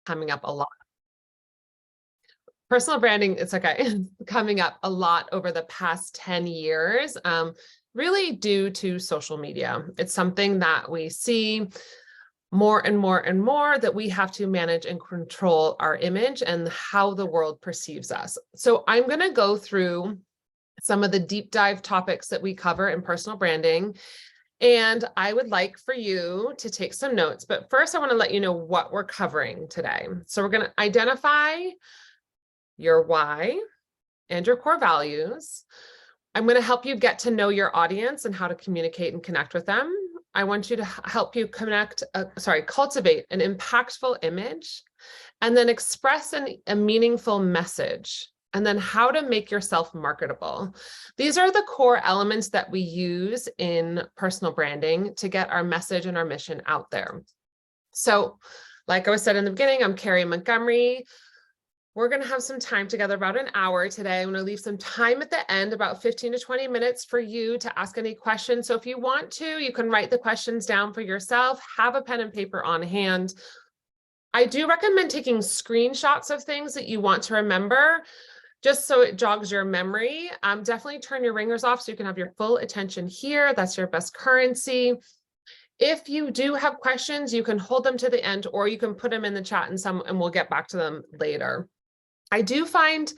coming up a lot. Personal branding, it's okay, coming up a lot over the past 10 years, really due to social media. It's something that we see more and more and more, that we have to manage and control our image and how the world perceives us. So I'm going to go through some of the deep dive topics that we cover in personal branding. And I would like for you to take some notes. But first, I want to let you know what we're covering today. So we're going to identify your why and your core values. I'm going to help you get to know your audience and how to communicate and connect with them. I want you to help you cultivate an impactful image, and then express a meaningful message, and then how to make yourself marketable. These are the core elements that we use in personal branding to get our message and our mission out there. So, like I was said in the beginning, I'm Carrie Montgomery. We're going to have some time together, about an hour today. I'm going to leave some time at the end, about 15 to 20 minutes, for you to ask any questions. So if you want to, you can write the questions down for yourself, have a pen and paper on hand. I do recommend taking screenshots of things that you want to remember, just so it jogs your memory. Definitely turn your ringers off so you can have your full attention here. That's your best currency. If you do have questions, you can hold them to the end, or you can put them in the chat and we'll get back to them later. I do find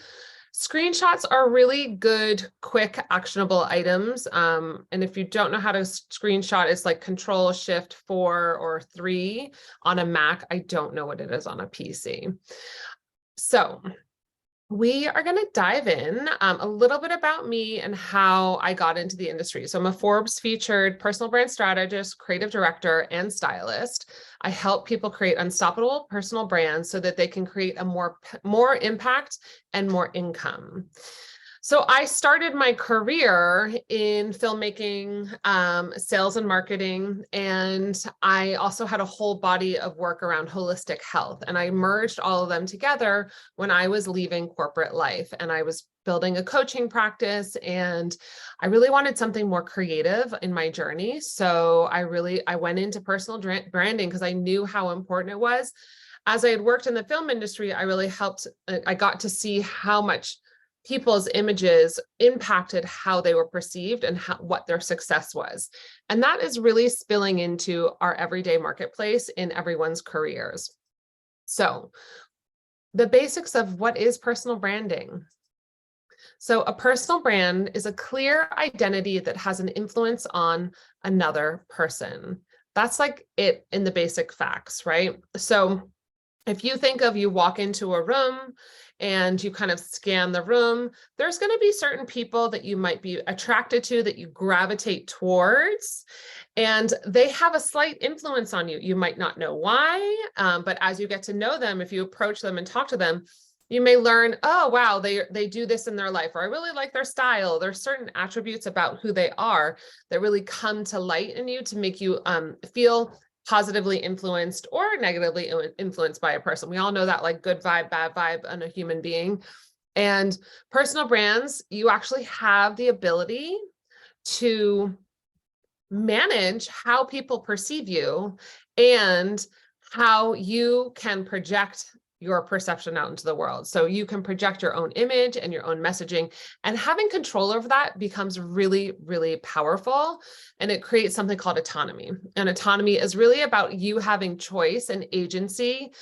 screenshots are really good, quick, actionable items. And if you don't know how to screenshot, it's like Control-Shift-4 or 3 on a Mac. I don't know what it is on a PC. So we are going to dive in a little bit about me and how I got into the industry. So I'm a Forbes featured personal brand strategist, creative director, and stylist. I help people create unstoppable personal brands so that they can create a more impact and more income. So I started my career in filmmaking, sales and marketing, and I also had a whole body of work around holistic health. And I merged all of them together when I was leaving corporate life, and I was building a coaching practice, and I really wanted something more creative in my journey. So I went into personal branding because I knew how important it was. As I had worked in the film industry, I got to see how much people's images impacted how they were perceived and what their success was. And that is really spilling into our everyday marketplace in everyone's careers. So the basics of what is personal branding. So a personal brand is a clear identity that has an influence on another person. That's like it in the basic facts, right? So if you think of, you walk into a room and you kind of scan the room, there's going to be certain people that you might be attracted to, that you gravitate towards, and they have a slight influence on you. You might not know why, but as you get to know them, if you approach them and talk to them, you may learn, oh, wow, they do this in their life, or I really like their style. There's certain attributes about who they are that really come to light in you to make you feel positively influenced or negatively influenced by a person. We all know that, like, good vibe, bad vibe on a human being. And personal brands, you actually have the ability to manage how people perceive you and how you can project your perception out into the world. So you can project your own image and your own messaging, and having control over that becomes really, really powerful. And it creates something called autonomy. And autonomy is really about you having choice and agency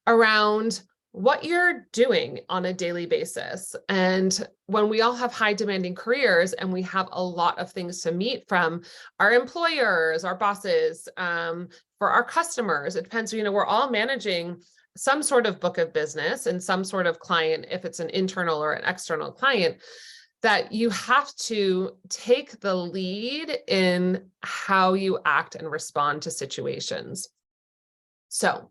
around what you're doing on a daily basis. And when we all have high demanding careers and we have a lot of things to meet from our employers, our bosses, for our customers, it depends, we're all managing some sort of book of business and some sort of client, if it's an internal or an external client, that you have to take the lead in how you act and respond to situations. So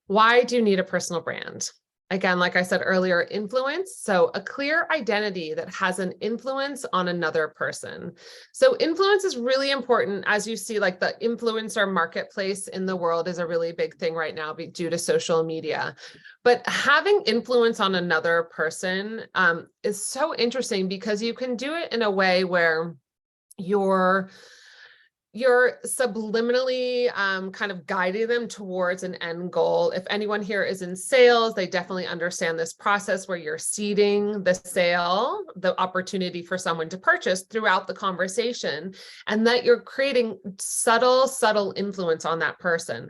why do you need a personal brand? Again, like I said earlier, influence. So a clear identity that has an influence on another person. So influence is really important. As you see, like, the influencer marketplace in the world is a really big thing right now due to social media. But having influence on another person is so interesting, because you can do it in a way where you're you're subliminally kind of guiding them towards an end goal. If anyone here is in sales, they definitely understand this process where you're seeding the sale, the opportunity for someone to purchase throughout the conversation, and that you're creating subtle influence on that person.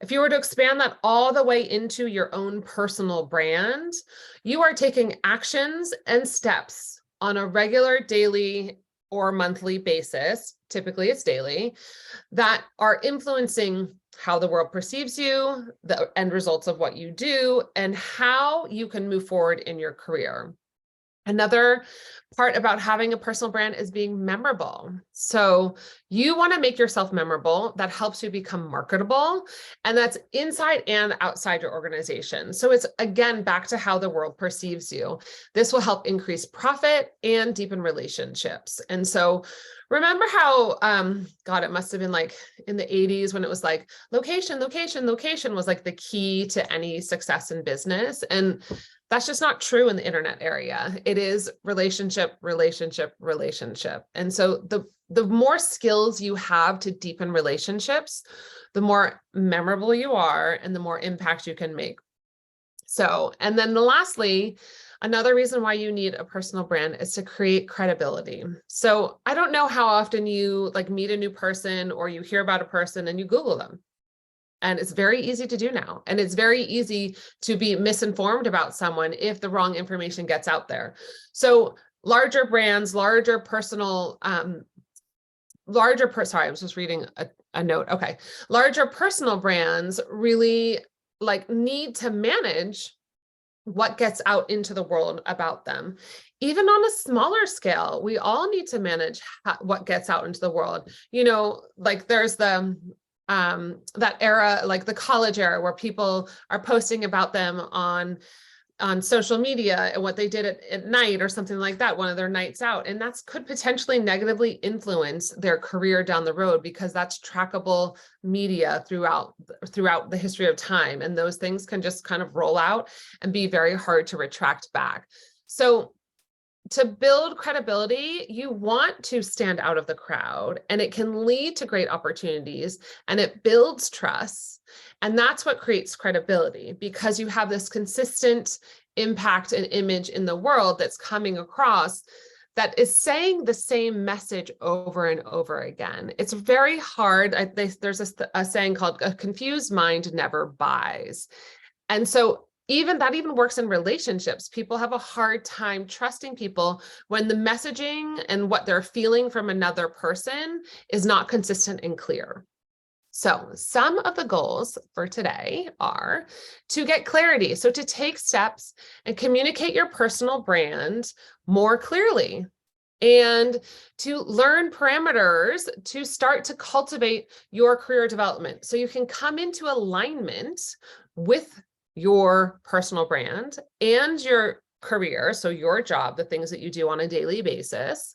If you were to expand that all the way into your own personal brand, you are taking actions and steps on a regular, daily, or monthly basis, typically it's daily, that are influencing how the world perceives you, the end results of what you do, and how you can move forward in your career. Another part about having a personal brand is being memorable. So you want to make yourself memorable. That helps you become marketable, and that's inside and outside your organization. So it's, again, back to how the world perceives you. This will help increase profit and deepen relationships. And so remember how, God, it must have been like in the 80s when it was like location was like the key to any success in business. And that's just not true in the internet area. It is relationship. And so the more skills you have to deepen relationships, the more memorable you are and the more impact you can make. So, and then lastly, another reason why you need a personal brand is to create credibility. So I don't know how often you like meet a new person or you hear about a person and you Google them. And it's very easy to do now. And it's very easy to be misinformed about someone if the wrong information gets out there. So larger brands, larger personal, sorry, I was just reading a note. Okay. Larger personal brands really like need to manage what gets out into the world about them. Even on a smaller scale, we all need to manage what gets out into the world. You know, like there's that era, like the college era, where people are posting about them on social media and what they did at night or something like that, one of their nights out. And that's could potentially negatively influence their career down the road, because that's trackable media throughout the history of time. And those things can just kind of roll out and be very hard to retract back. So to build credibility, you want to stand out of the crowd, and it can lead to great opportunities, and it builds trust. And that's what creates credibility, because you have this consistent impact and image in the world that's coming across that is saying the same message over and over again. It's very hard. There's a saying called "a confused mind never buys." And so that even works in relationships. People have a hard time trusting people when the messaging and what they're feeling from another person is not consistent and clear. So some of the goals for today are to get clarity. So to take steps and communicate your personal brand more clearly, and to learn parameters to start to cultivate your career development so you can come into alignment with your personal brand and your career, so your job, the things that you do on a daily basis,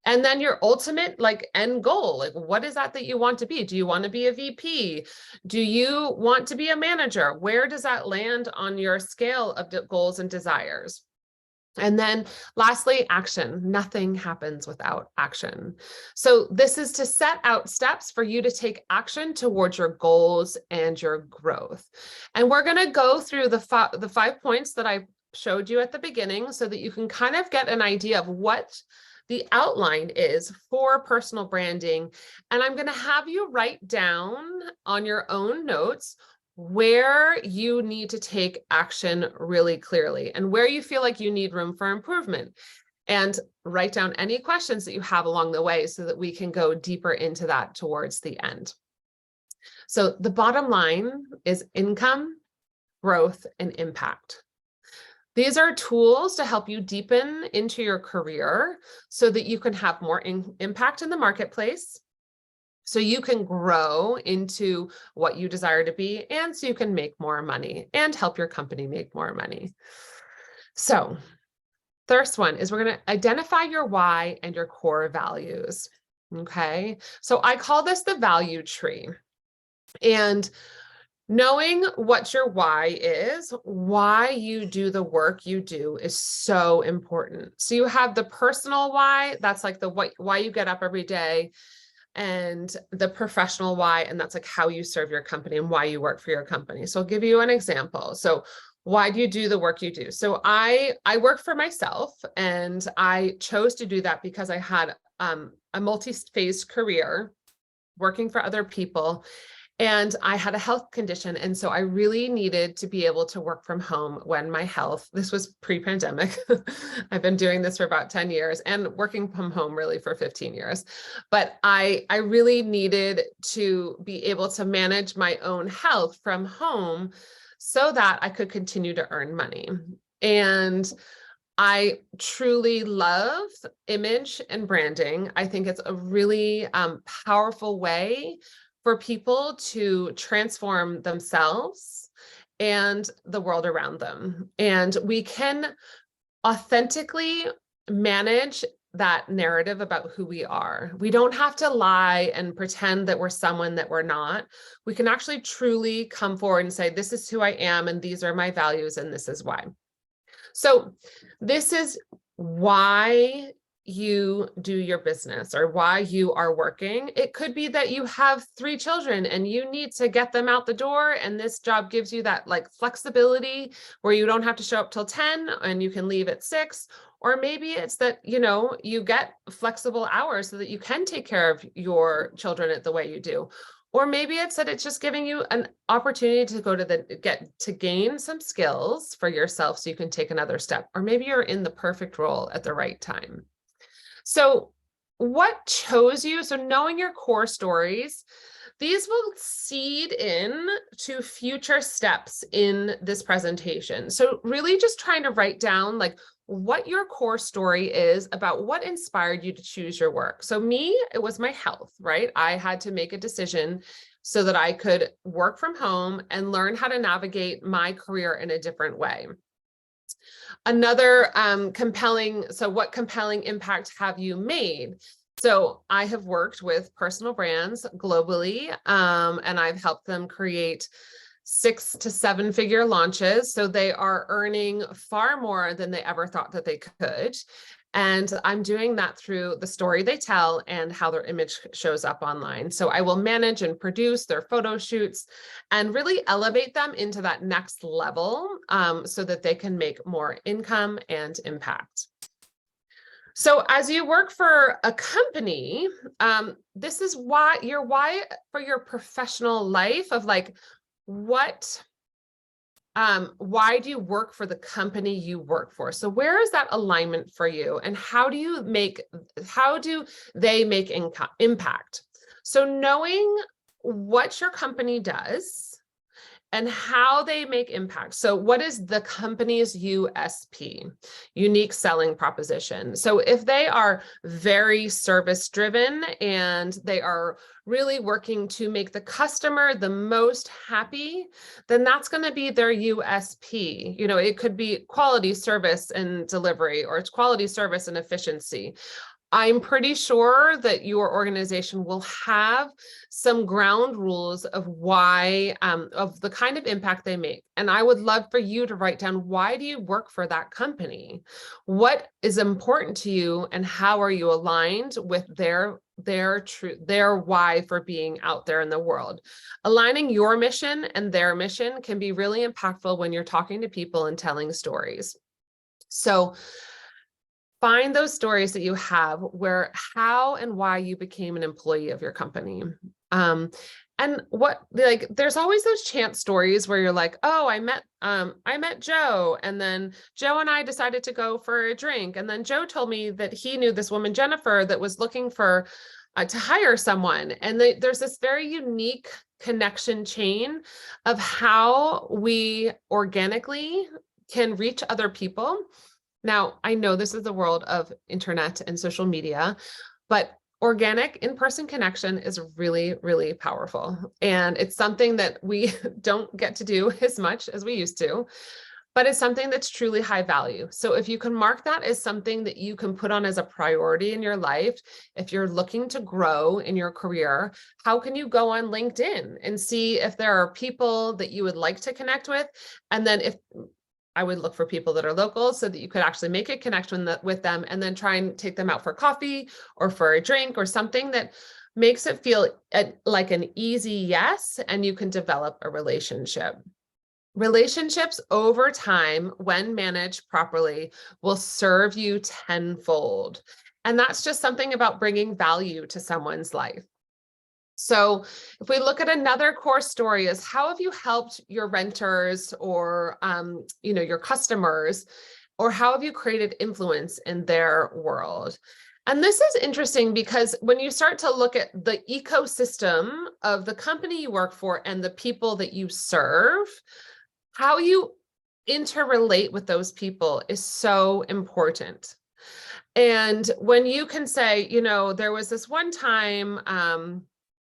and then your ultimate like end goal. Like, what is that you want to be? Do you want to be a VP? Do you want to be a manager? Where does that land on your scale of goals and desires? And then lastly, action. Nothing happens without action. So this is to set out steps for you to take action towards your goals and your growth. And we're going to go through the 5 points that I showed you at the beginning so that you can kind of get an idea of what the outline is for personal branding. And I'm going to have you write down on your own notes where you need to take action really clearly and where you feel like you need room for improvement, and write down any questions that you have along the way so that we can go deeper into that towards the end. So the bottom line is income, growth, and impact. These are tools to help you deepen into your career so that you can have more impact in the marketplace, so you can grow into what you desire to be, and so you can make more money and help your company make more money. So first one is we're going to identify your why and your core values. Okay. So I call this the value tree. And knowing what your why is, why you do the work you do, is so important. So you have the personal why, that's like the why you get up every day. and the professional why, and that's like how you serve your company and why you work for your company. So I'll give you an example. So why do you do the work you do? So I work for myself, and I chose to do that because I had a multi-phase career working for other people, and I had a health condition. And so I really needed to be able to work from home when my health, this was pre-pandemic. I've been doing this for about 10 years and working from home really for 15 years. But I really needed to be able to manage my own health from home so that I could continue to earn money. And I truly love image and branding. I think it's a really powerful way for people to transform themselves and the world around them. And we can authentically manage that narrative about who we are. We don't have to lie and pretend that we're someone that we're not. We can actually truly come forward and say, this is who I am, and these are my values, and this is why. So this is why you do your business or why you are working. It could be that you have 3 children and you need to get them out the door, and this job gives you that like flexibility where you don't have to show up till 10 and you can leave at 6. Or maybe it's that, you get flexible hours so that you can take care of your children the way you do. Or maybe it's that it's just giving you an opportunity to go to gain some skills for yourself so you can take another step. Or maybe you're in the perfect role at the right time. So what chose you? So knowing your core stories, these will seed in to future steps in this presentation. So really just trying to write down like what your core story is about what inspired you to choose your work. So me, it was my health, right? I had to make a decision so that I could work from home and learn how to navigate my career in a different way. Another what compelling impact have you made? So I have worked with personal brands globally, and I've helped them create 6 to 7 figure launches. So they are earning far more than they ever thought that they could. And I'm doing that through the story they tell and how their image shows up online. So I will manage and produce their photo shoots and really elevate them into that next level so that they can make more income and impact. So as you work for a company, this is why for your professional life of like, why do you work for the company you work for? So where is that alignment for you, and how do they make impact? So knowing what your company does and how they make impact. So what is the company's USP, unique selling proposition? So if they are very service driven and they are really working to make the customer the most happy, then that's going to be their USP. It could be quality service and delivery, or it's quality service and efficiency. I'm pretty sure that your organization will have some ground rules of why, of the kind of impact they make. And I would love for you to write down, why do you work for that company? What is important to you, and how are you aligned with their why for being out there in the world? Aligning your mission and their mission can be really impactful when you're talking to people and telling stories. So find those stories that you have where how and why you became an employee of your company. And there's always those chance stories where you're like, oh, I met Joe, and then Joe and I decided to go for a drink. And then Joe told me that he knew this woman, Jennifer, that was looking for to hire someone. And there's this very unique connection chain of how we organically can reach other people. Now, I know this is the world of internet and social media, but organic in-person connection is really, really powerful. And it's something that we don't get to do as much as we used to, but it's something that's truly high value. So if you can mark that as something that you can put on as a priority in your life, if you're looking to grow in your career, how can you go on LinkedIn and see if there are people that you would like to connect with? And then I would look for people that are local so that you could actually make a connection with them, and then try and take them out for coffee or for a drink or something that makes it feel like an easy yes, and you can develop a relationship. Relationships over time, when managed properly, will serve you tenfold. And that's just something about bringing value to someone's life. So if we look at another core story is, how have you helped your renters or your customers, or how have you created influence in their world? And this is interesting because when you start to look at the ecosystem of the company you work for and the people that you serve, how you interrelate with those people is so important. And when you can say, there was this one time,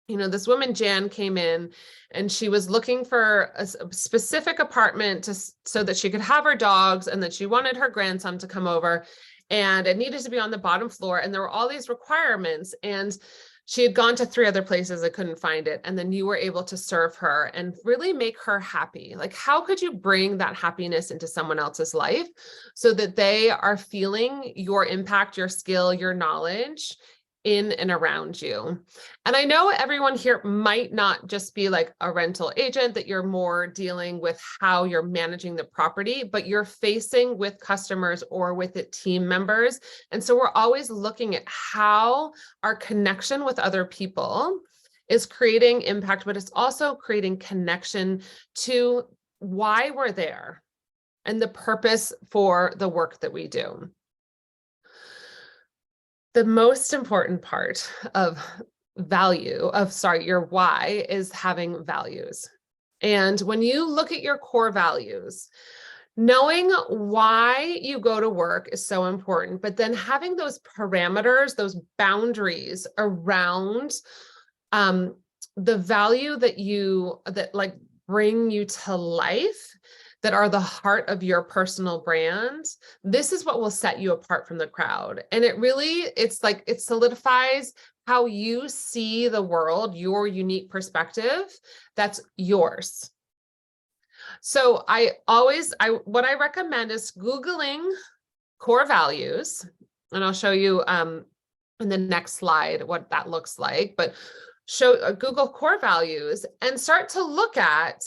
this woman, Jan, came in and she was looking for a specific apartment so that she could have her dogs, and that she wanted her grandson to come over, and it needed to be on the bottom floor. And there were all these requirements, and she had gone to 3 other places and couldn't find it. And then you were able to serve her and really make her happy. Like, how could you bring that happiness into someone else's life so that they are feeling your impact, your skill, your knowledge in and around you? And I know everyone here might not just be like a rental agent, that you're more dealing with how you're managing the property, but you're facing with customers or with the team members. And so we're always looking at how our connection with other people is creating impact, but it's also creating connection to why we're there and the purpose for the work that we do. The most important part of your why is having values. And when you look at your core values, knowing why you go to work is so important, but then having those parameters, those boundaries around the value that like bring you to life, that are the heart of your personal brand, this is what will set you apart from the crowd. And it solidifies how you see the world, your unique perspective, that's yours. So what I recommend is Googling core values, and I'll show you in the next slide what that looks like, but Google core values and start to look at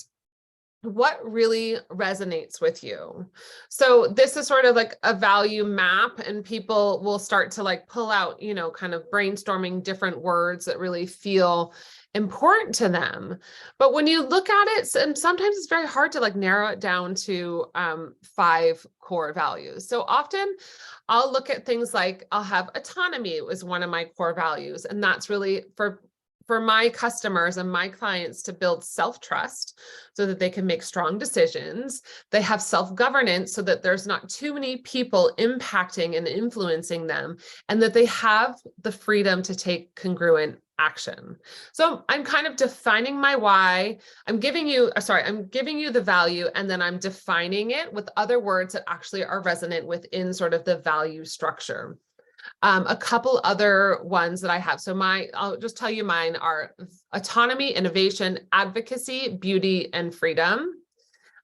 what really resonates with you. So this is sort of like a value map, and people will start to like pull out, kind of brainstorming different words that really feel important to them. But when you look at it, and sometimes it's very hard to like narrow it down to 5 core values. So often I'll look at things like, I'll have autonomy was one of my core values. And that's really for my customers and my clients to build self-trust so that they can make strong decisions. They have self-governance so that there's not too many people impacting and influencing them, and that they have the freedom to take congruent action. So I'm kind of defining my why. I'm giving you the value, and then I'm defining it with other words that actually are resonant within sort of the value structure. A couple other ones that I have. So I'll just tell you mine are autonomy, innovation, advocacy, beauty, and freedom.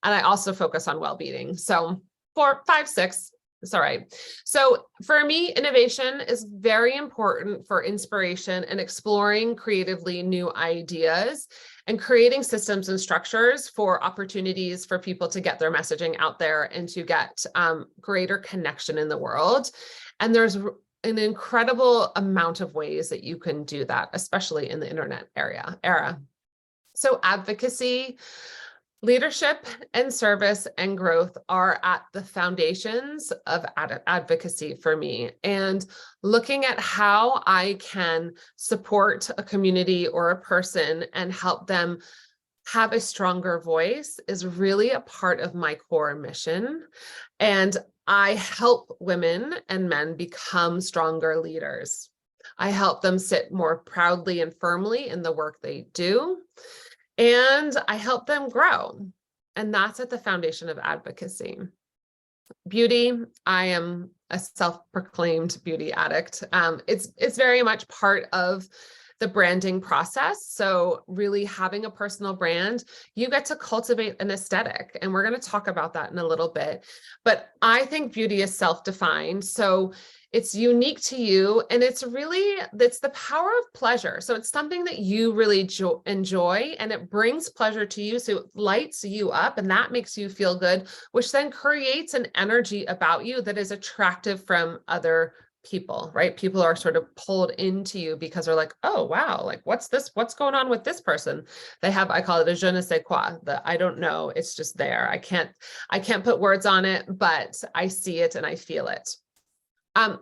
And I also focus on well-being. So 4, 5, 6, it's all right. So for me, innovation is very important for inspiration and exploring creatively new ideas and creating systems and structures for opportunities for people to get their messaging out there and to get greater connection in the world. And there's an incredible amount of ways that you can do that, especially in the internet era. So advocacy, leadership, and service and growth are at the foundations of advocacy for me. And looking at how I can support a community or a person and help them have a stronger voice is really a part of my core mission. And I help women and men become stronger leaders. I help them sit more proudly and firmly in the work they do. And I help them grow. And that's at the foundation of advocacy. Beauty, I am a self-proclaimed beauty addict. It's very much part of the branding process. So really having a personal brand, you get to cultivate an aesthetic. And we're going to talk about that in a little bit. But I think beauty is self-defined. So It's unique to you, and it's the power of pleasure. So it's something that you really enjoy, and it brings pleasure to you. So it lights you up, and that makes you feel good, which then creates an energy about you that is attractive from other people, right? People are sort of pulled into you because they're like, oh, wow, like what's this? What's going on with this person? They have, I call it a je ne sais quoi, I don't know. It's just there. I can't put words on it, but I see it and I feel it.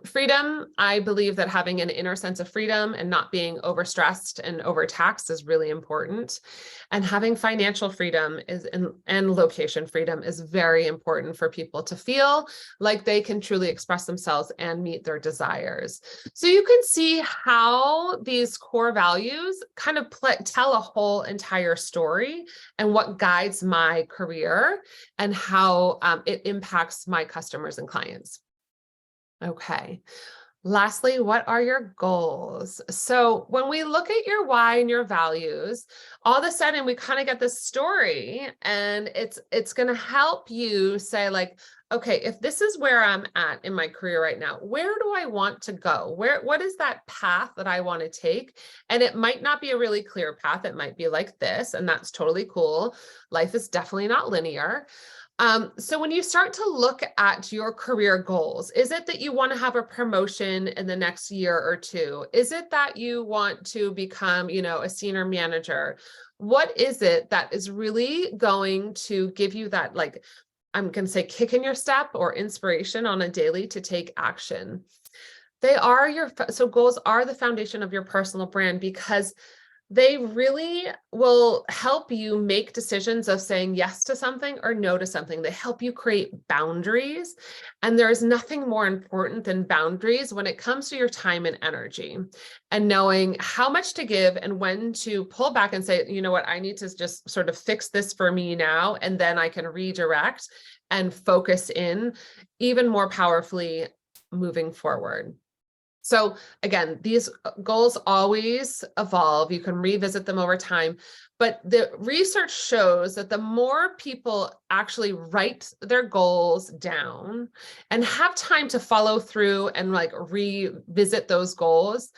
Freedom, I believe that having an inner sense of freedom and not being overstressed and overtaxed is really important. And having financial freedom and location freedom is very important for people to feel like they can truly express themselves and meet their desires. So you can see how these core values kind of tell a whole entire story and what guides my career and how it impacts my customers and clients. Okay. Lastly, what are your goals? So when we look at your why and your values, all of a sudden we kind of get this story, and it's going to help you say like, okay, if this is where I'm at in my career right now, where do I want to go? What is that path that I want to take? And it might not be a really clear path. It might be like this, and that's totally cool. Life is definitely not linear. So when you start to look at your career goals, is it that you want to have a promotion in the next year or two? Is it that you want to become, a senior manager? What is it that is really going to give you that, like, I'm going to say kick in your step or inspiration on a daily to take action? So goals are the foundation of your personal brand, because they really will help you make decisions of saying yes to something or no to something. They help you create boundaries. And there's nothing more important than boundaries when it comes to your time and energy, and knowing how much to give and when to pull back and say, you know what, I need to just sort of fix this for me now. And then I can redirect and focus in even more powerfully moving forward. So again, these goals always evolve. You can revisit them over time, but the research shows that the more people actually write their goals down and have time to follow through and like revisit those goals,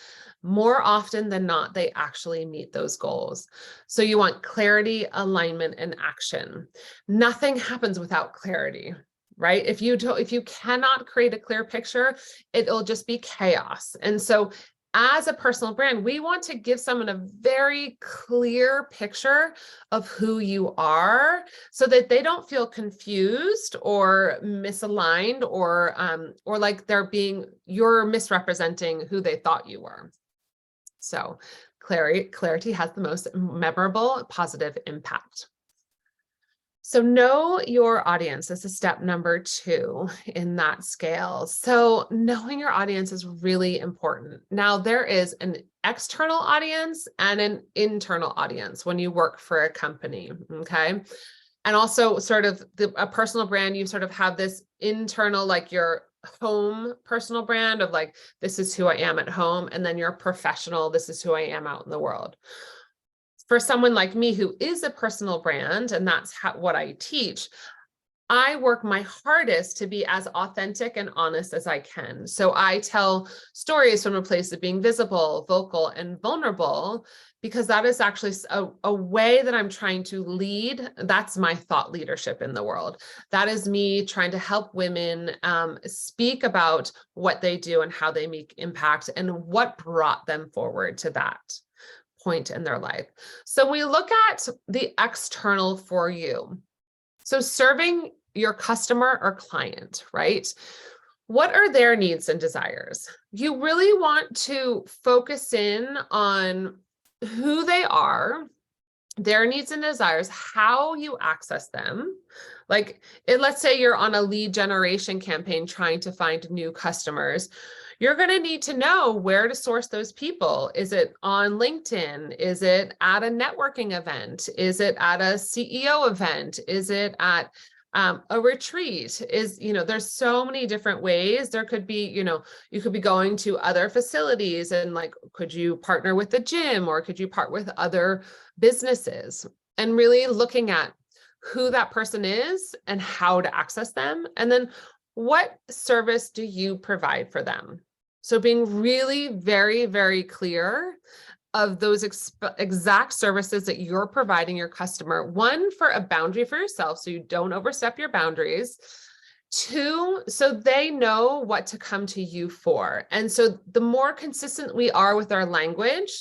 more often than not, they actually meet those goals. So you want clarity, alignment, and action. Nothing happens without clarity. Right? If you cannot create a clear picture, it'll just be chaos. And so as a personal brand, we want to give someone a very clear picture of who you are so that they don't feel confused or misaligned or like you're misrepresenting who they thought you were. So clarity has the most memorable positive impact. So know your audience. This is step number 2 in that scale. So knowing your audience is really important. Now, there is an external audience and an internal audience when you work for a company, okay? And also sort of a personal brand, you sort of have this internal, like your home personal brand of like, this is who I am at home. And then your professional, this is who I am out in the world. For someone like me who is a personal brand, and that's what I teach, I work my hardest to be as authentic and honest as I can. So I tell stories from a place of being visible, vocal, and vulnerable, because that is actually a way that I'm trying to lead. That's my thought leadership in the world. That is me trying to help women speak about what they do and how they make impact and what brought them forward to that point in their life. So we look at the external for you. So serving your customer or client, right? What are their needs and desires? You really want to focus in on who they are, their needs and desires, how you access them. Like, let's say you're on a lead generation campaign trying to find new customers. You're going to need to know where to source those people. Is it on LinkedIn? Is it at a networking event? Is it at a CEO event? Is it at a retreat? There's so many different ways. There could be, you could be going to other facilities, and like, could you partner with the gym, or could you partner with other businesses? And really looking at who that person is and how to access them. And then what service do you provide for them? So being really very, very clear of those exact services that you're providing your customer. One, for a boundary for yourself, so you don't overstep your boundaries. Two, so they know what to come to you for. And so the more consistent we are with our language,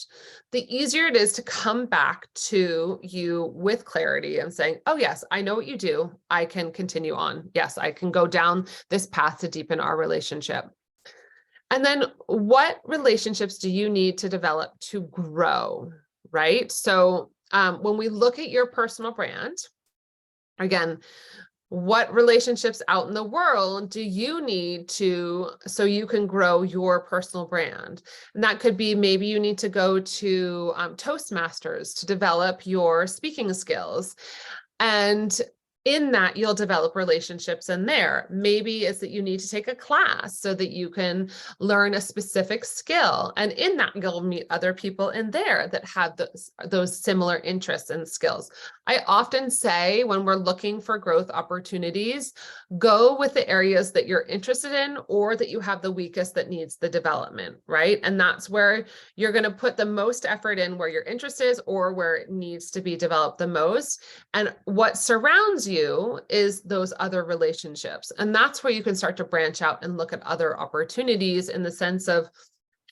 the easier it is to come back to you with clarity and saying, oh, yes, I know what you do. I can continue on. Yes, I can go down this path to deepen our relationship. And then what relationships do you need to develop to grow, right? So when we look at your personal brand, again, what relationships out in the world do you need so you can grow your personal brand? And that could be, maybe you need to go to Toastmasters to develop your speaking skills. And in that, you'll develop relationships in there. Maybe it's that you need to take a class so that you can learn a specific skill. And in that, you'll meet other people in there that have those similar interests and skills. I often say, when we're looking for growth opportunities, go with the areas that you're interested in or that you have the weakest that needs the development, right? And that's where you're going to put the most effort in, where your interest is or where it needs to be developed the most. And what surrounds you is those other relationships. And that's where you can start to branch out and look at other opportunities in the sense of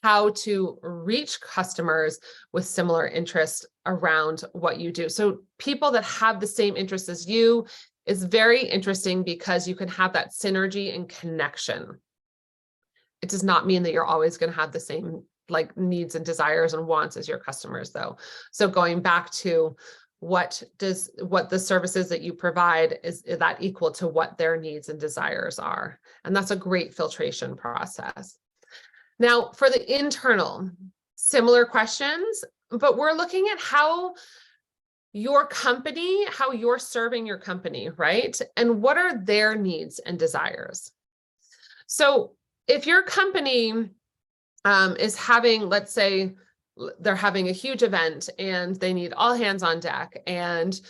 how to reach customers with similar interests around what you do. So people that have the same interests as you is very interesting, because you can have that synergy and connection. It does not mean that you're always going to have the same like needs and desires and wants as your customers, though. So going back to what the services that you provide, is that equal to what their needs and desires are? And that's a great filtration process. Now, for the internal, similar questions, but we're looking at how your company, how you're serving your company, right? And what are their needs and desires? So if your company is having, let's say, they're having a huge event and they need all hands on deck, and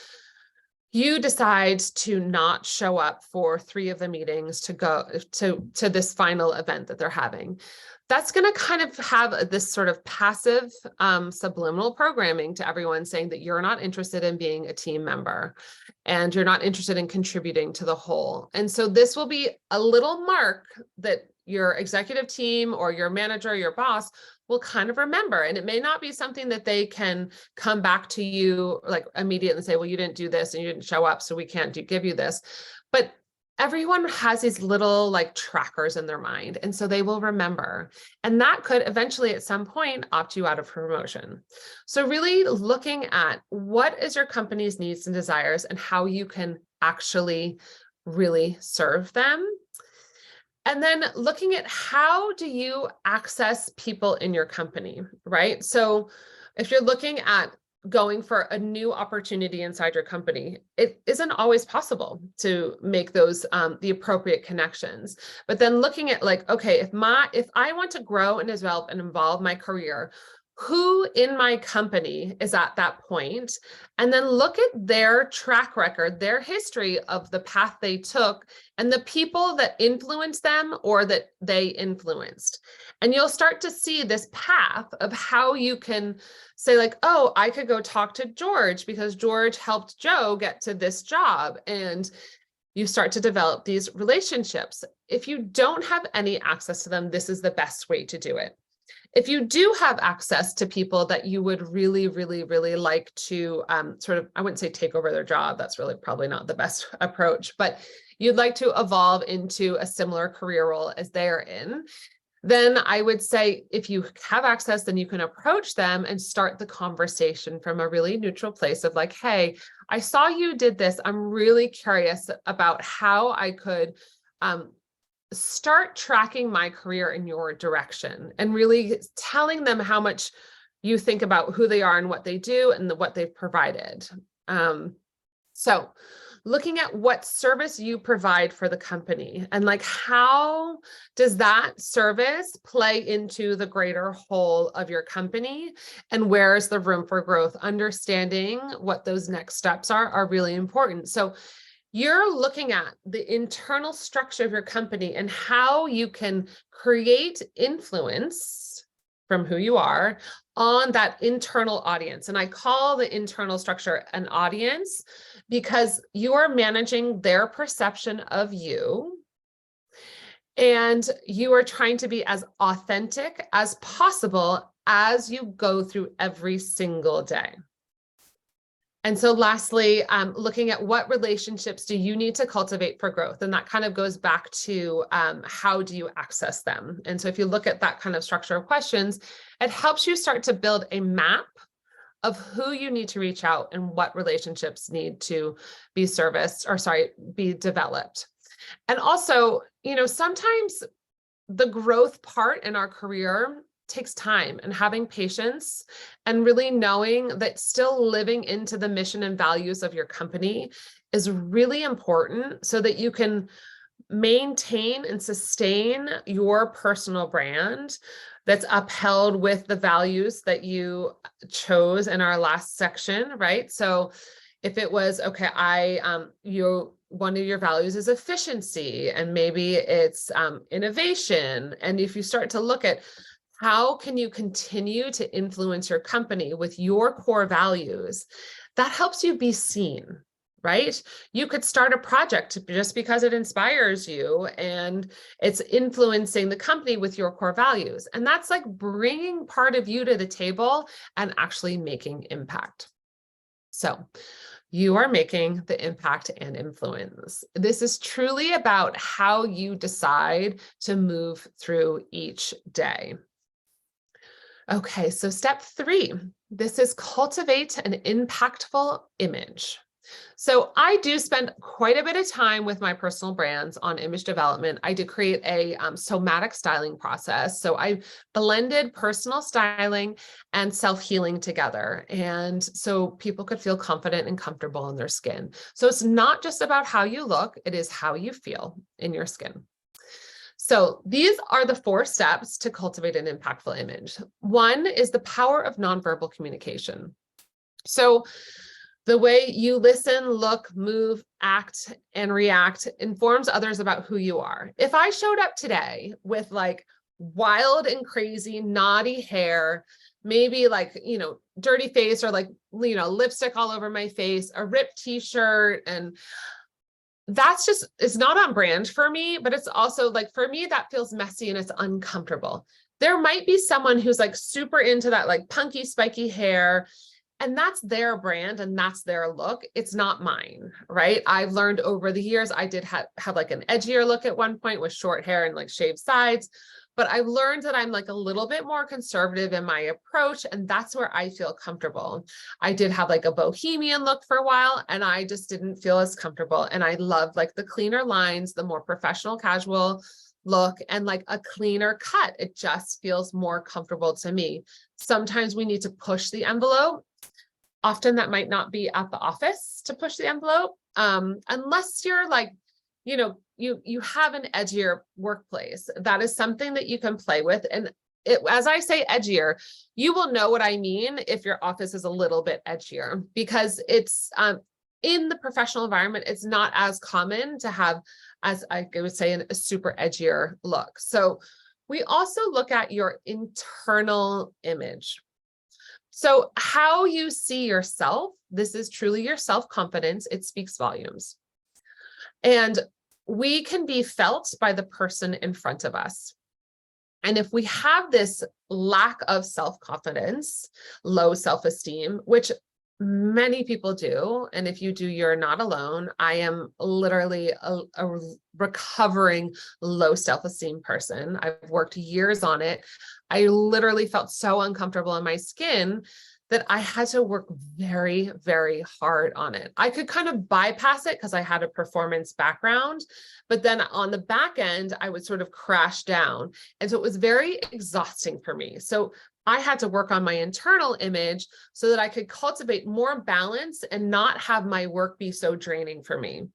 you decide to not show up for 3 of the meetings to go to this final event that they're having, that's going to kind of have this sort of passive subliminal programming to everyone, saying that you're not interested in being a team member and you're not interested in contributing to the whole. And so this will be a little mark that your executive team or your manager, or your boss, will kind of remember. And it may not be something that they can come back to you like immediately and say, well, you didn't do this and you didn't show up, so we can't give you this. But everyone has these little like trackers in their mind. And so they will remember. And that could eventually at some point opt you out of promotion. So really looking at what is your company's needs and desires and how you can actually really serve them. And then looking at how do you access people in your company, right? So if you're looking at going for a new opportunity inside your company, it isn't always possible to make those the appropriate connections. But then looking at like, okay, if I want to grow and develop and evolve my career, who in my company is at that point? And then look at their track record, their history of the path they took and the people that influenced them or that they influenced. And you'll start to see this path of how you can say like, oh, I could go talk to George because George helped Joe get to this job. And you start to develop these relationships. If you don't have any access to them, this is the best way to do it. If you do have access to people that you would really, really, really like to sort of, I wouldn't say take over their job, that's really probably not the best approach, but you'd like to evolve into a similar career role as they're in, then I would say if you have access, then you can approach them and start the conversation from a really neutral place of like, hey, I saw you did this. I'm really curious about how I could start tracking my career in your direction, and really telling them how much you think about who they are and what they do and what they've provided. So looking at what service you provide for the company and like, how does that service play into the greater whole of your company, and where's the room for growth? Understanding what those next steps are really important. So you're looking at the internal structure of your company and how you can create influence from who you are on that internal audience. And I call the internal structure an audience because you are managing their perception of you, and you are trying to be as authentic as possible as you go through every single day. And so lastly, looking at what relationships do you need to cultivate for growth? And that kind of goes back to how do you access them? And so if you look at that kind of structure of questions, it helps you start to build a map of who you need to reach out and what relationships need to be be developed. And also, sometimes the growth part in our career takes time, and having patience and really knowing that still living into the mission and values of your company is really important so that you can maintain and sustain your personal brand that's upheld with the values that you chose in our last section, right? So if it was, okay, one of your values is efficiency, and maybe it's innovation. And if you start to look at how can you continue to influence your company with your core values, that helps you be seen, right? You could start a project just because it inspires you and it's influencing the company with your core values. And that's like bringing part of you to the table and actually making impact. So you are making the impact and influence. This is truly about how you decide to move through each day. Okay, so step 3, this is cultivate an impactful image. So I do spend quite a bit of time with my personal brands on image development. I did create a somatic styling process. So I blended personal styling and self-healing together. And so people could feel confident and comfortable in their skin. So it's not just about how you look, it is how you feel in your skin. So these are the 4 steps to cultivate an impactful image. 1 is the power of nonverbal communication. So the way you listen, look, move, act, and react informs others about who you are. If I showed up today with like wild and crazy naughty hair, maybe like, dirty face, or like, lipstick all over my face, a ripped t-shirt, and that's just, it's not on brand for me, but it's also like, for me, that feels messy and it's uncomfortable. There might be someone who's like super into that like punky, spiky hair, and that's their brand and that's their look. It's not mine, right? I've learned over the years, I did have like an edgier look at one point with short hair and like shaved sides, but I've learned that I'm like a little bit more conservative in my approach, and that's where I feel comfortable. I did have like a bohemian look for a while, and I just didn't feel as comfortable. And I love like the cleaner lines, the more professional, casual look, and like a cleaner cut. It just feels more comfortable to me. Sometimes we need to push the envelope. Often that might not be at the office to push the envelope, unless you're like, you have an edgier workplace. That is something that you can play with. And as I say edgier, you will know what I mean if your office is a little bit edgier, because it's in the professional environment, it's not as common to have, as I would say, a super edgier look. So we also look at your internal image. So how you see yourself, this is truly your self-confidence. It speaks volumes. And we can be felt by the person in front of us. And if we have this lack of self-confidence, low self-esteem, which many people do, and if you do, you're not alone. I am literally a recovering low self-esteem person. I've worked years on it. I literally felt so uncomfortable in my skin that I had to work very, very hard on it. I could kind of bypass it because I had a performance background, but then on the back end, I would sort of crash down. And so it was very exhausting for me. So I had to work on my internal image so that I could cultivate more balance and not have my work be so draining for me.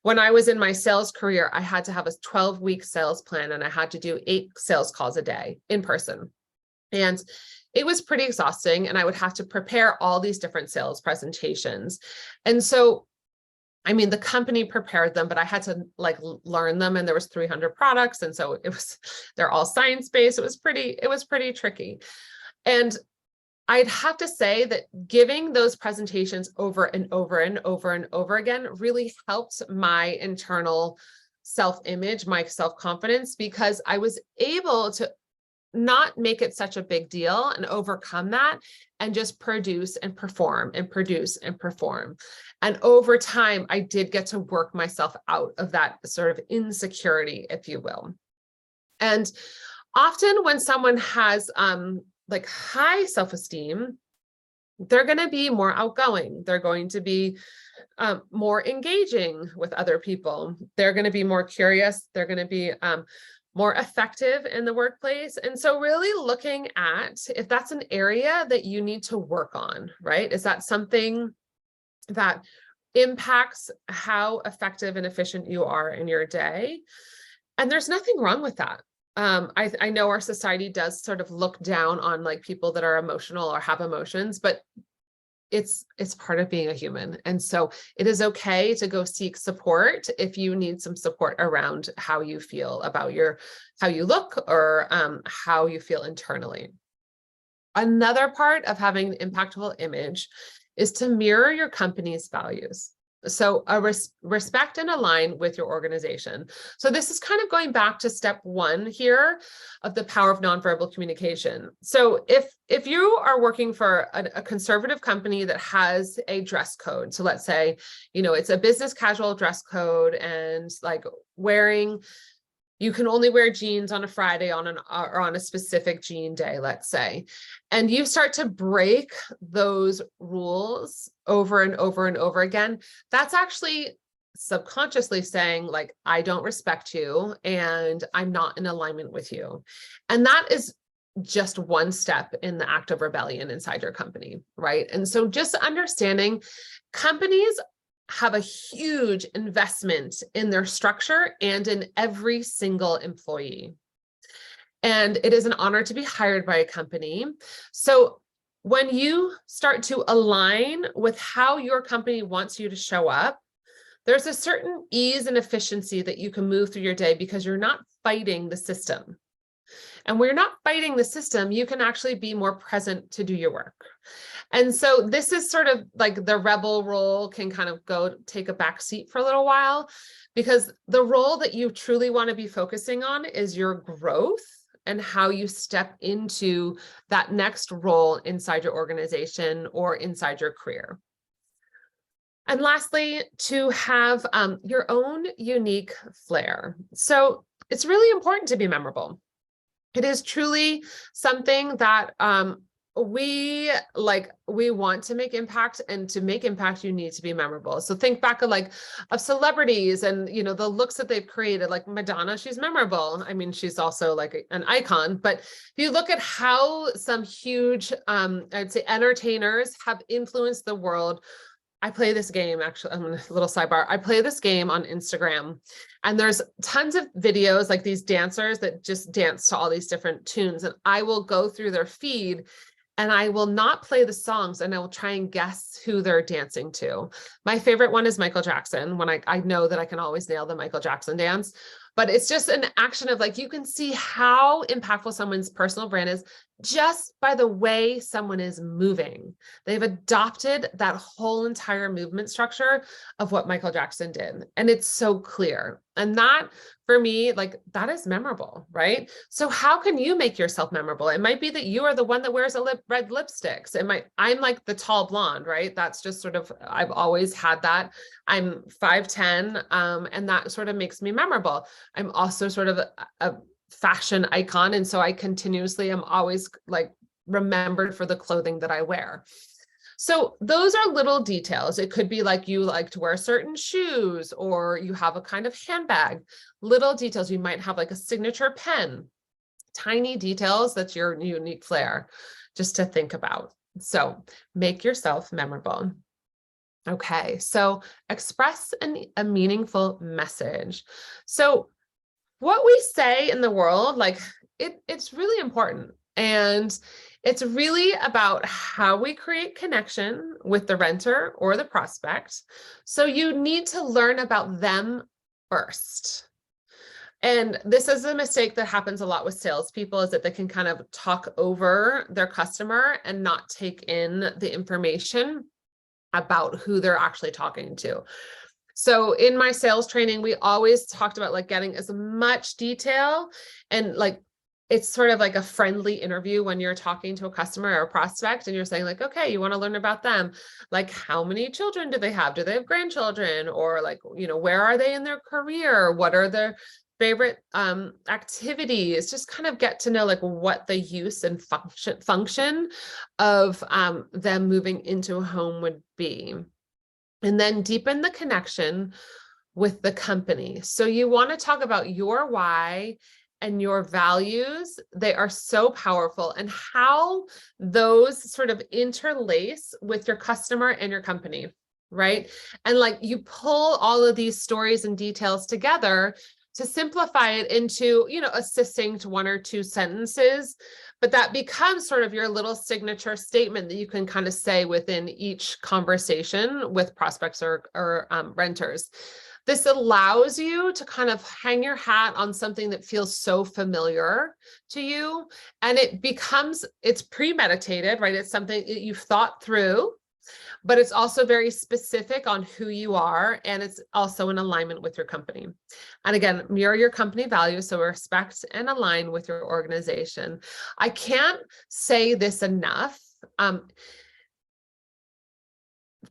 When I was in my sales career, I had to have a 12-week sales plan, and I had to do 8 sales calls a day in person. And it was pretty exhausting, and I would have to prepare all these different sales presentations. And so I mean, the company prepared them, but I had to like learn them, and there was 300 products. And so they're all science-based. It was pretty tricky. And I'd have to say that giving those presentations over and over and over and over again really helped my internal self-image, my self-confidence, because I was able to not make it such a big deal and overcome that and just produce and perform and produce and perform. And over time, I did get to work myself out of that sort of insecurity, if you will. And often when someone has like high self-esteem, they're going to be more outgoing. They're going to be more engaging with other people. They're going to be more curious. They're going to be more effective in the workplace. And so really looking at if that's an area that you need to work on, right? Is that something that impacts how effective and efficient you are in your day? And there's nothing wrong with that. I know our society does sort of look down on like people that are emotional or have emotions, but it's part of being a human. And so it is okay to go seek support if you need some support around how you feel about how you look or how you feel internally. Another part of having an impactful image is to mirror your company's values. So respect and align with your organization. So this is kind of going back to step one here of the power of nonverbal communication. So if you are working for a conservative company that has a dress code, so let's say, it's a business casual dress code, and like you can only wear jeans on a Friday or on a specific jean day, let's say, and you start to break those rules over and over and over again, that's actually subconsciously saying like, I don't respect you and I'm not in alignment with you. And that is just one step in the act of rebellion inside your company, right? And so just understanding companies have a huge investment in their structure and in every single employee. And it is an honor to be hired by a company. So when you start to align with how your company wants you to show up, there's a certain ease and efficiency that you can move through your day because you're not fighting the system. And when you're not fighting the system, you can actually be more present to do your work. And so this is sort of like the rebel role can kind of go take a back seat for a little while, because the role that you truly want to be focusing on is your growth and how you step into that next role inside your organization or inside your career. And lastly, to have your own unique flair. So it's really important to be memorable. It is truly something that we want to make impact, and to make impact, you need to be memorable. So think back of celebrities and, the looks that they've created, like Madonna, she's memorable. I mean, she's also like an icon, but if you look at how some huge, I'd say entertainers have influenced the world. I play this game, actually, I'm a little sidebar. I play this game on Instagram, and there's tons of videos like these dancers that just dance to all these different tunes. And I will go through their feed and I will not play the songs, and I will try and guess who they're dancing to. My favorite one is Michael Jackson, when I know that I can always nail the Michael Jackson dance. But it's just an action of like, you can see how impactful someone's personal brand is just by the way someone is moving. They've adopted that whole entire movement structure of what Michael Jackson did. And it's so clear. And that, for me, like, that is memorable, right? So how can you make yourself memorable? It might be that you are the one that wears red lipsticks. I'm like the tall blonde, right? That's just sort of, I've always had that. I'm 5'10", and that sort of makes me memorable. I'm also sort of a fashion icon. And so I continuously am always like remembered for the clothing that I wear. So those are little details. It could be like you like to wear certain shoes, or you have a kind of handbag, little details. You might have like a signature pen, tiny details. That's your unique flair, just to think about. So make yourself memorable. Okay, so express a meaningful message. So what we say in the world, like it's really important. And It's really about how we create connection with the renter or the prospect. So you need to learn about them first. And this is a mistake that happens a lot with salespeople, is that they can kind of talk over their customer and not take in the information about who they're actually talking to. So in my sales training, we always talked about like getting as much detail, and like it's sort of like a friendly interview when you're talking to a customer or a prospect and you're saying like, okay, you want to learn about them. Like, how many children do they have? Do they have grandchildren? Or like, where are they in their career? What are their favorite activities? Just kind of get to know like what the use and function of them moving into a home would be. And then deepen the connection with the company. So you want to talk about your why and your values. They are so powerful, and how those sort of interlace with your customer and your company, right? And like you pull all of these stories and details together to simplify it into, a succinct 1 or 2 sentences, but that becomes sort of your little signature statement that you can kind of say within each conversation with prospects or renters. This allows you to kind of hang your hat on something that feels so familiar to you, and it's premeditated, right? It's something that you've thought through, but it's also very specific on who you are, and it's also in alignment with your company. And again, mirror your company values, so respect and align with your organization. I can't say this enough.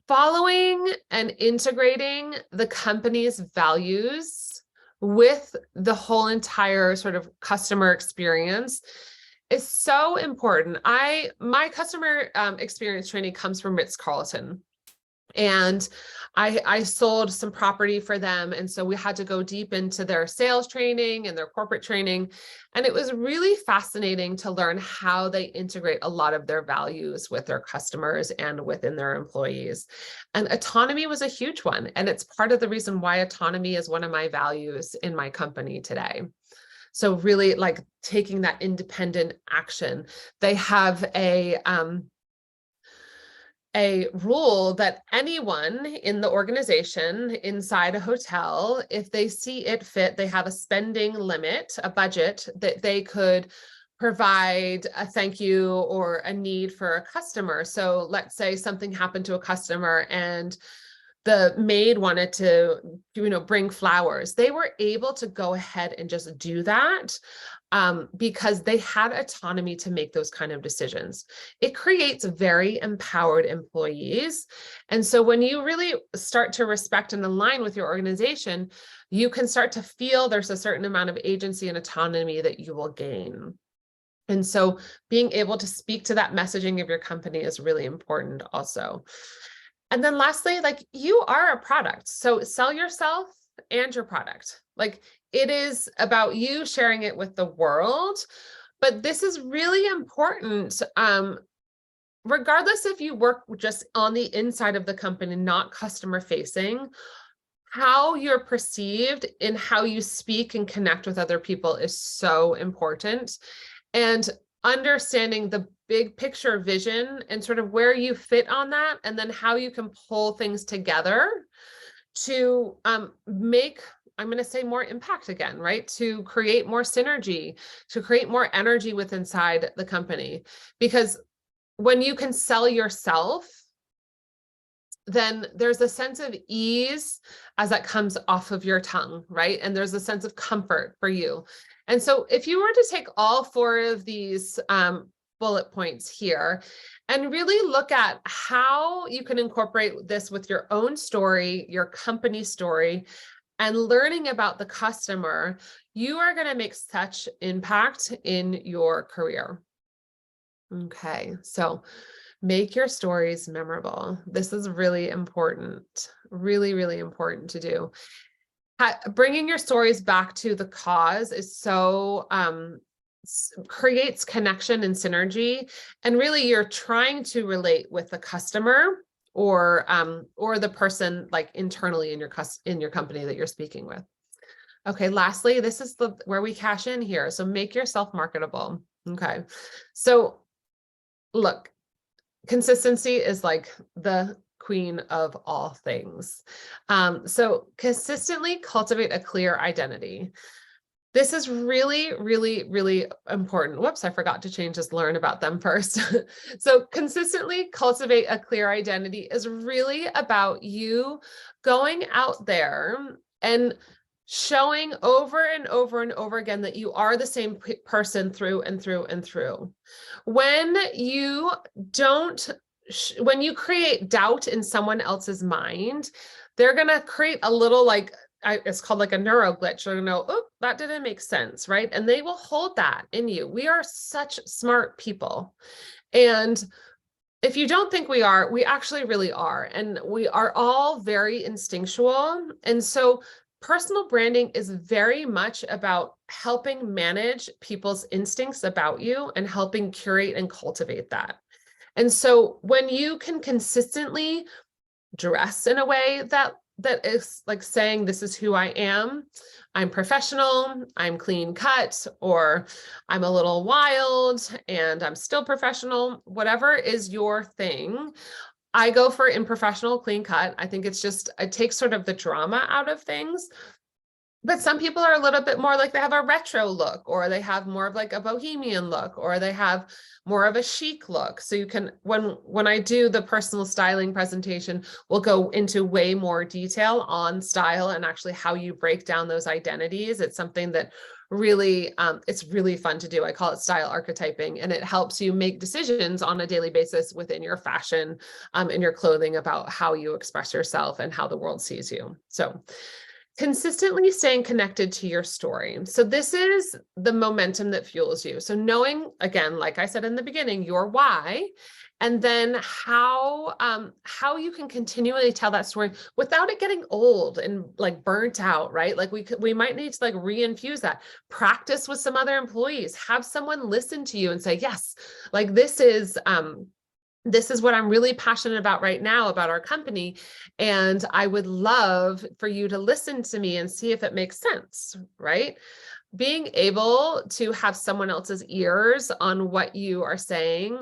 Following and integrating the company's values with the whole entire sort of customer experience is so important. My customer experience training comes from Ritz-Carlton. And I sold some property for them. And so we had to go deep into their sales training and their corporate training. And it was really fascinating to learn how they integrate a lot of their values with their customers and within their employees. And autonomy was a huge one. And it's part of the reason why autonomy is one of my values in my company today. So really like taking that independent action. They have a rule that anyone in the organization inside a hotel, if they see it fit, they have a spending limit, a budget that they could provide a thank you or a need for a customer. So let's say something happened to a customer and the maid wanted to, bring flowers. They were able to go ahead and just do that because they had autonomy to make those kind of decisions. It creates very empowered employees. And so when you really start to respect and align with your organization, you can start to feel there's a certain amount of agency and autonomy that you will gain. And so being able to speak to that messaging of your company is really important also. And then lastly, like, you are a product. So sell yourself and your product. Like, it is about you sharing it with the world. But this is really important. Regardless if you work just on the inside of the company, not customer facing, how you're perceived and how you speak and connect with other people is so important. And understanding the big picture vision and sort of where you fit on that, and then how you can pull things together to make, I'm going to say, more impact again, right? To create more synergy, to create more energy with inside the company. Because when you can sell yourself, then there's a sense of ease as that comes off of your tongue, right? And there's a sense of comfort for you. And so if you were to take all 4 of these bullet points here and really look at how you can incorporate this with your own story, your company story, and learning about the customer, you are going to make such impact in your career. Okay, so make your stories memorable. This is really important, really, really important to do. Bringing your stories back to the cause is so creates connection and synergy, and really you're trying to relate with the customer or the person like internally in your company that you're speaking with. Okay, lastly, this is where we cash in here. So make yourself marketable. Okay, so look, consistency is like the queen of all things. So consistently cultivate a clear identity. This is really, really, really important. Whoops, I forgot to change this learn about them first. So consistently cultivate a clear identity is really about you going out there and showing over and over and over again that you are the same person through and through and through. When you don't, when you create doubt in someone else's mind, they're going to create a little like, it's called like a neuro glitch. They're going to know, oh, that didn't make sense, right? And they will hold that in you. We are such smart people. And if you don't think we are, we actually really are. And we are all very instinctual. And so personal branding is very much about helping manage people's instincts about you and helping curate and cultivate that. And so when you can consistently dress in a way that is like saying, this is who I am, I'm professional, I'm clean cut, or I'm a little wild and I'm still professional, whatever is your thing. I go for improfessional, clean cut. I think it's just, it takes sort of the drama out of things. But some people are a little bit more like they have a retro look, or they have more of like a bohemian look, or they have more of a chic look. So you can, when I do the personal styling presentation, we'll go into way more detail on style and actually how you break down those identities. It's something that really, it's really fun to do. I call it style archetyping, and it helps you make decisions on a daily basis within your fashion and your clothing about how you express yourself and how the world sees you. So consistently staying connected to your story. So this is the momentum that fuels you. So knowing, again, like I said in the beginning, your why, and then how you can continually tell that story without it getting old and like burnt out, right? Like we might need to like reinfuse that. Practice with some other employees. Have someone listen to you and say, yes, like this is what I'm really passionate about right now about our company. And I would love for you to listen to me and see if it makes sense, right? Being able to have someone else's ears on what you are saying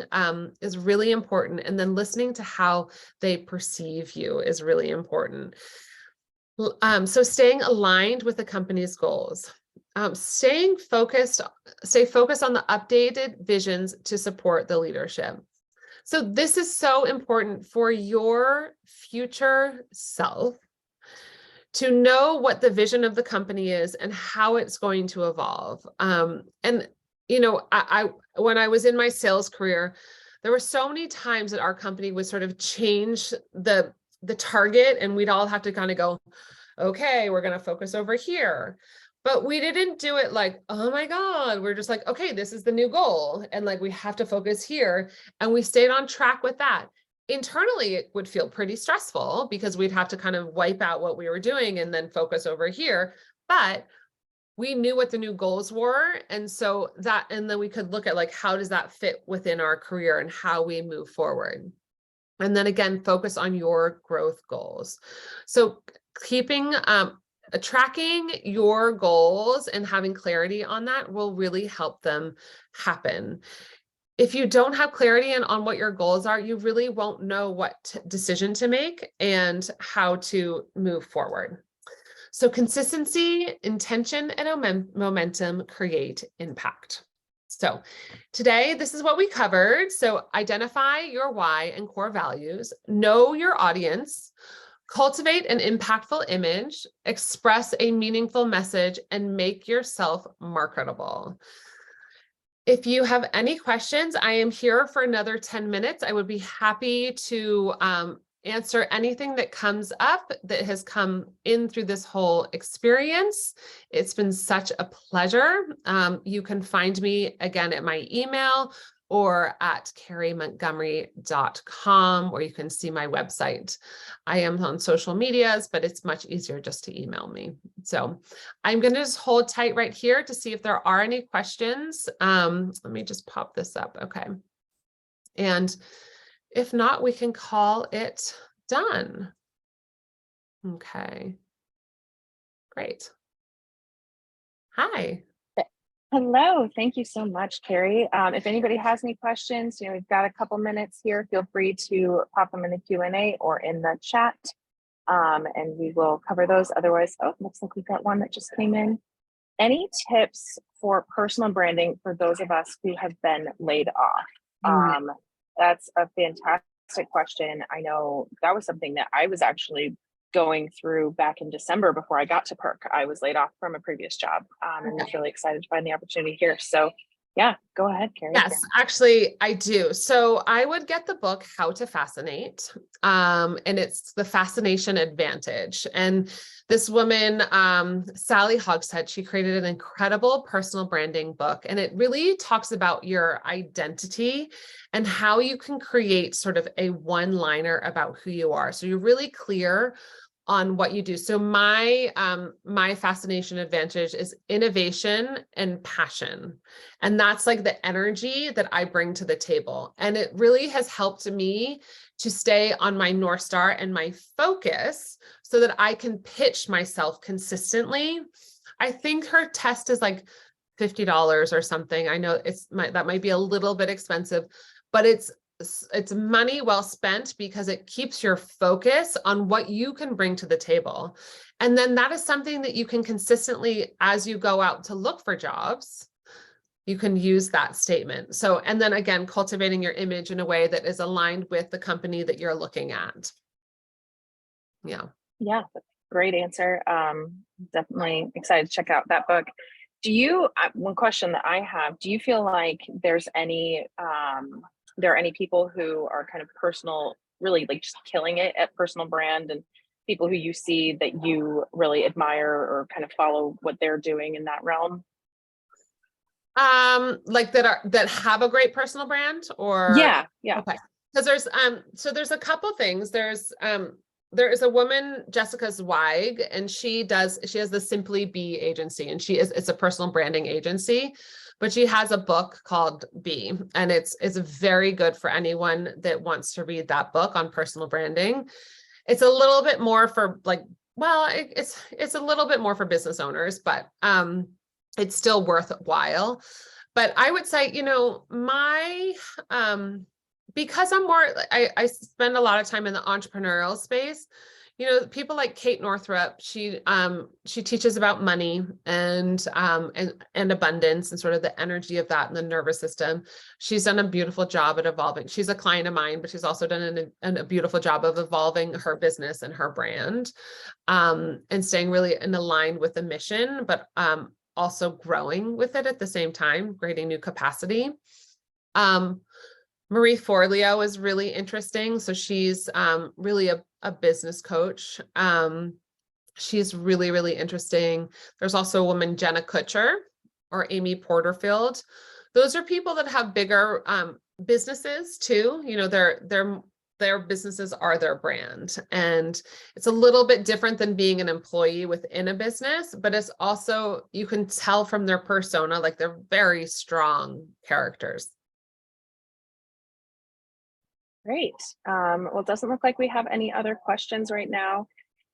is really important. And then listening to how they perceive you is really important. So staying aligned with the company's goals. Stay focused on the updated visions to support the leadership. So this is so important for your future self to know what the vision of the company is and how it's going to evolve. And, you know, I when I was in my sales career, there were so many times that our company would sort of change the target, and we'd all have to kind of go, okay, we're going to focus over here. But we didn't do it like, oh my God, we're just like, okay, this is the new goal. And like, we have to focus here. And we stayed on track with that. Internally, it would feel pretty stressful because we'd have to kind of wipe out what we were doing and then focus over here. But we knew what the new goals were. And so that, and then we could look at like, how does that fit within our career and how we move forward? And then again, focus on your growth goals. So keeping, tracking your goals and having clarity on that will really help them happen. If you don't have clarity on what your goals are, you really won't know what decision to make and how to move forward. So consistency, intention, and momentum create impact. So today, this is what we covered. So identify your why and core values, know your audience, cultivate an impactful image, express a meaningful message, and make yourself marketable. If you have any questions, I am here for another 10 minutes. I would be happy to answer anything that comes up that has come in through this whole experience. It's been such a pleasure. You can find me again at my email or at carriemontgomery.com, or you can see my website. I am on social medias, but it's much easier just to email me. So I'm going to just hold tight right here to see if there are any questions. Let me just pop this up. Okay. And if not, we can call it done. Okay. Great. Hi. Hello, thank you so much, Carrie. If anybody has any questions, we've got a couple minutes here. Feel free to pop them in the Q&A or in the chat, and we will cover those. Otherwise, looks like we've got one that just came in. Any tips for personal branding for those of us who have been laid off? Mm. That's a fantastic question. I know that was something that I was actually going through back in December before I got to Perk. I was laid off from a previous job, and was really excited to find the opportunity here. So yeah, go ahead, Carrie. Yes, actually, I do. So I would get the book How to Fascinate, and it's the fascination advantage. And this woman, Sally Hogshead, she created an incredible personal branding book, and it really talks about your identity and how you can create sort of a one-liner about who you are. So you're really clear on what you do. So my fascination advantage is innovation and passion. And that's like the energy that I bring to the table. And it really has helped me to stay on my North Star and my focus so that I can pitch myself consistently. I think her test is like $50 or something. I know that might be a little bit expensive, but it's money well spent because it keeps your focus on what you can bring to the table. And then that is something that you can consistently, as you go out to look for jobs, you can use that statement. So, and then again, cultivating your image in a way that is aligned with the company that you're looking at. Yeah. Yeah, great answer. Definitely excited to check out that book. One question that I have, do you feel like there are any people who are kind of really like just killing it at personal brand, and people who you see that you really admire or kind of follow what they're doing in that realm? Like that have a great personal brand or Yeah, yeah. okay. Because there's a couple things. There is a woman, Jessica Zweig, and she has the Simply Be agency, and it's a personal branding agency, but she has a book called Be, and it's very good for anyone that wants to read that book on personal branding. It's a little bit more for it's a little bit more for business owners, but it's still worthwhile. But I would say, because I spend a lot of time in the entrepreneurial space, people like Kate Northrup, she teaches about money and abundance and sort of the energy of that in the nervous system. She's done a beautiful job at evolving. She's a client of mine, but she's also done a beautiful job of evolving her business and her brand, and staying really aligned with the mission, but also growing with it at the same time, creating new capacity. Marie Forleo is really interesting. So she's really a business coach. She's really, really interesting. There's also a woman, Jenna Kutcher or Amy Porterfield. Those are people that have bigger businesses too. Their businesses are their brand. And it's a little bit different than being an employee within a business, but it's also, you can tell from their persona, like they're very strong characters. Great. Well, it doesn't look like we have any other questions right now.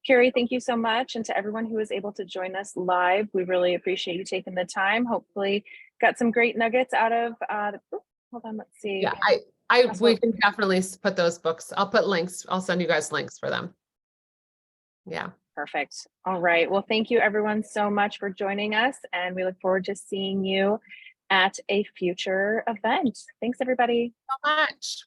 Carrie, thank you so much. And to everyone who was able to join us live, we really appreciate you taking the time. Hopefully got some great nuggets out of, hold on, let's see. Yeah, we can definitely put those books. I'll put links. I'll send you guys links for them. Yeah. Perfect. All right. Well, thank you everyone so much for joining us, and we look forward to seeing you at a future event. Thanks, everybody. So much.